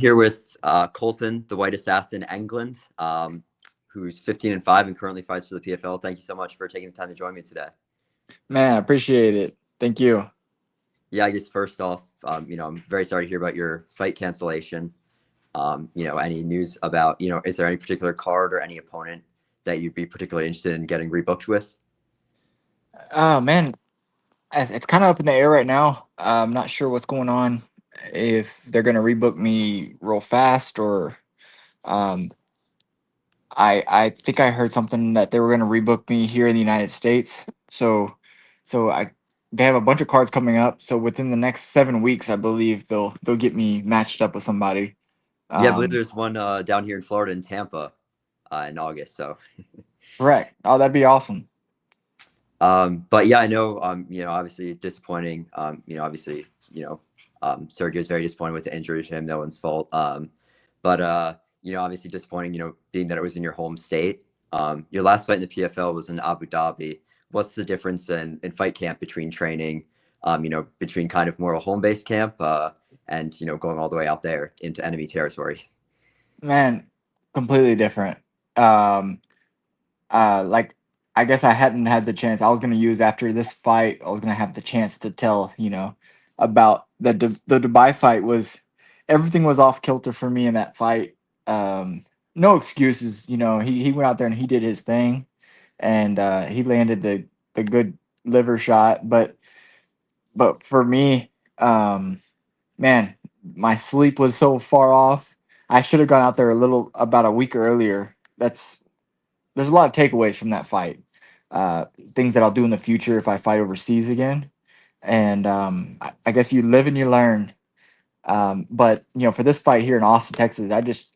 Here with Kolton, the White Assassin Englund, who's 15-5 and currently fights for the PFL. Thank you so much for taking the time to join me today. Man, I appreciate it. Thank you. Yeah, I guess first off, I'm very sorry to hear about your fight cancellation. Any news about, is there any particular card or any opponent that you'd be particularly interested in getting rebooked with? Oh man, it's kind of up in the air right now. I'm not sure what's going on. If they're gonna rebook me real fast, or um, I think I heard something that they were gonna rebook me here in the United States. So they have a bunch of cards coming up. So within the next 7 weeks, I believe they'll get me matched up with somebody. Yeah, I believe Um, there's one down here in Florida in Tampa in August. So correct. Oh, that'd be awesome. But yeah, I know, obviously disappointing. Sergio is very disappointed with the injury to him, no one's fault. But obviously disappointing, being that it was in your home state. Your last fight in the PFL was in Abu Dhabi. What's the difference in fight camp between training, between kind of more a home-based camp and, going all the way out there into enemy territory? Man, completely different. Um, like I guess I hadn't had the chance. I was gonna use after this fight. I was gonna have the chance to tell about the Dubai fight. Was everything was off kilter for me in that fight. No excuses. He went out there and he did his thing, and he landed the good liver shot. But for me, man, my sleep was so far off. I should have gone out there about a week earlier. There's a lot of takeaways from that fight. Things that I'll do in the future if I fight overseas again. And I guess you live and you learn. But for this fight here in Austin, Texas,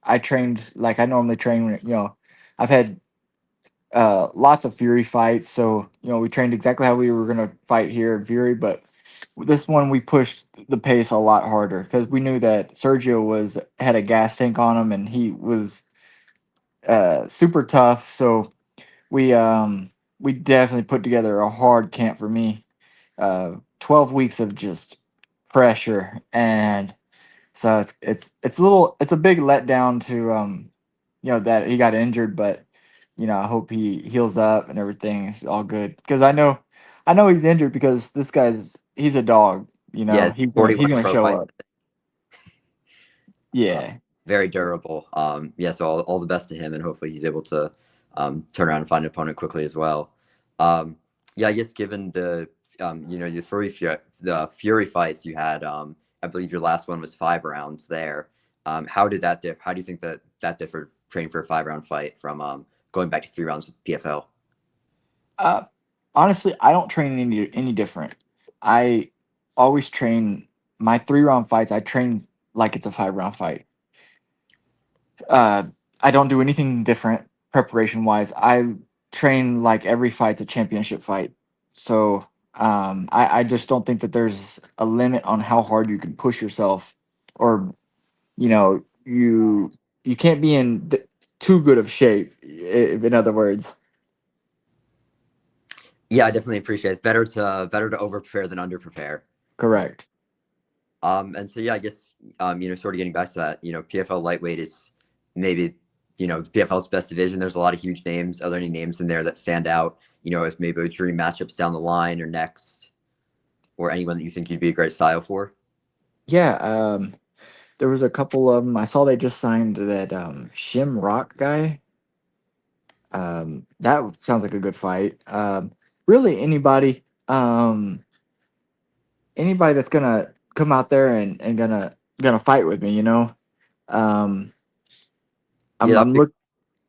I trained like I normally train. I've had lots of Fury fights, so we trained exactly how we were gonna fight here in Fury. But this one we pushed the pace a lot harder because we knew that Sergio was had a gas tank on him and he was super tough. So we definitely put together a hard camp for me. 12 weeks of just pressure, and so it's a big letdown to that he got injured, but I hope he heals up and everything is all good because I know he's injured because he's a dog. Yeah, He's 41 gonna pro show fights. up. Yeah, Very durable. Yeah, so all the best to him, and hopefully he's able to turn around and find an opponent quickly as well. Yeah, I guess given the Fury fights you had, I believe your last one was 5 rounds there. How did that differ? How do you think that differed training for a 5 round fight from going back to 3 rounds with PFL? uh, honestly, I don't train any different. I always train my 3 round fights. I train like it's a 5 round fight. Uh, I don't do anything different preparation wise. I train like every fight's a championship fight. So I just don't think that there's a limit on how hard you can push yourself, or you can't be in too good of shape. In other words, Yeah, I definitely appreciate it. It's better to over prepare than under prepare. correct. And so yeah, I guess sort of getting back to that, PFL lightweight is maybe the PFL's best division. There's a lot of huge names. Are there any names in there that stand out, as maybe a dream matchups down the line or next, or anyone that you think you'd be a great style for? Yeah. There was a couple of them. I saw they just signed that Shim Rock guy. That sounds like a good fight. Really, anybody that's gonna come out there and gonna fight with me. Um, Yeah, I'm look.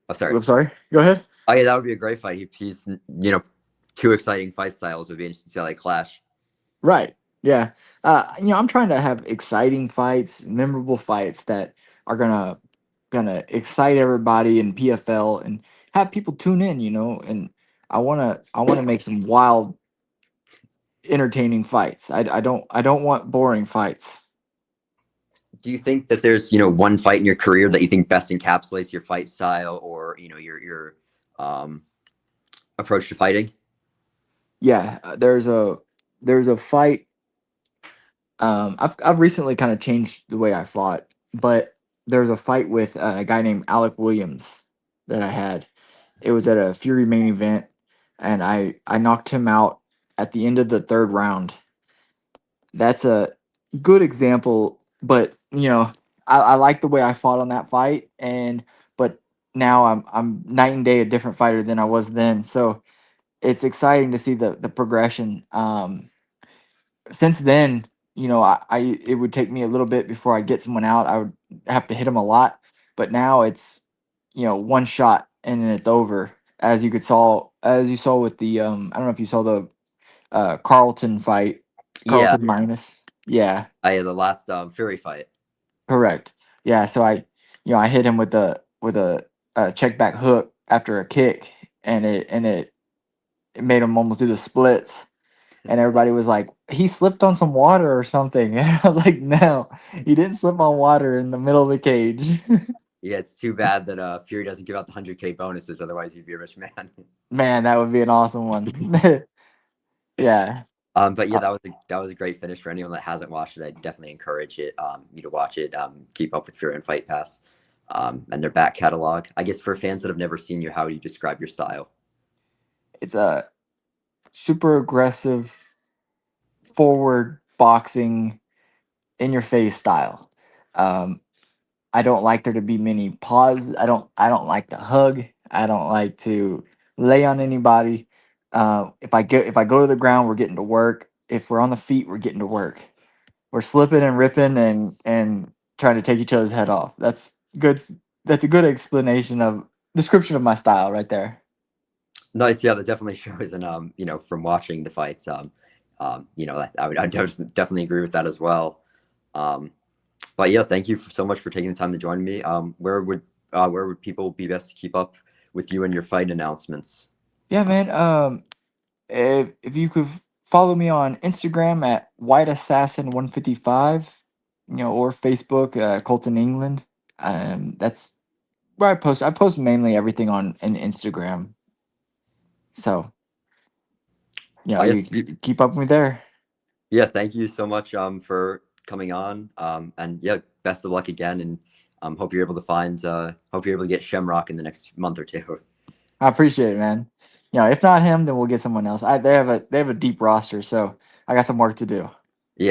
oh, sorry. I'm sorry. Go ahead. Oh yeah, that would be a great fight. He's two exciting fight styles would be interesting to see how they clash. Right. Yeah. I'm trying to have exciting fights, memorable fights that are gonna excite everybody in PFL and have people tune in. And I wanna make some wild, entertaining fights. I don't want boring fights. Do you think that there's one fight in your career that you think best encapsulates your fight style or your um, approach to fighting? Yeah. There's a fight. I've recently kind of changed the way I fought, but there was a fight with a guy named Alec Williams that I had. It was at a Fury main event, and I knocked him out at the end of the third round. That's a good example, but I like the way I fought on that fight, and but now I'm night and day a different fighter than I was then. So it's exciting to see the progression. Since then, I it would take me a little bit before I'd get someone out. I would have to hit them a lot, but now it's one shot and then it's over. As you saw with the I don't know if you saw the Carlton fight, Yeah, Carlton minus. Yeah, I had the last Fury fight. correct. Yeah, so I hit him with a check back hook after a kick, and it made him almost do the splits. And everybody was like, he slipped on some water or something. And I was like, no, he didn't slip on water in the middle of the cage. Yeah, it's too bad that Fury doesn't give out the 100K bonuses. Otherwise, you'd be a rich man. Man, that would be an awesome one. Yeah. But yeah, Uh, that was a great finish for anyone that hasn't watched it. I definitely encourage you to watch it. Keep up with Fury and Fight Pass, and their back catalog. I guess for fans that have never seen you, how do you describe your style? it's a super aggressive, forward boxing, in your face style. Um, I don't like there to be many pauses. I don't like to hug. I don't like to lay on anybody. If I go to the ground, we're getting to work. If we're on the feet, we're getting to work. We're slipping and ripping and trying to take each other's head off. Good. That's a good explanation of description of my style right there. Nice, yeah, that definitely shows, and from watching the fights, I definitely agree with that as well. Um, but yeah, thank you so much for taking the time to join me. Where would people be best to keep up with you and your fight announcements? Yeah, man. If you could follow me on Instagram at White Assassin 155, or Facebook, Kolton England. That's where I post. I post mainly everything on an Instagram. So Yeah, you keep up with me there. yeah, thank you so much for coming on. And yeah, best of luck again, and hope you're able to get Shamrock in the next month or two. I appreciate it, man. If not him, then we'll get someone else. They have a deep roster, so I got some work to do.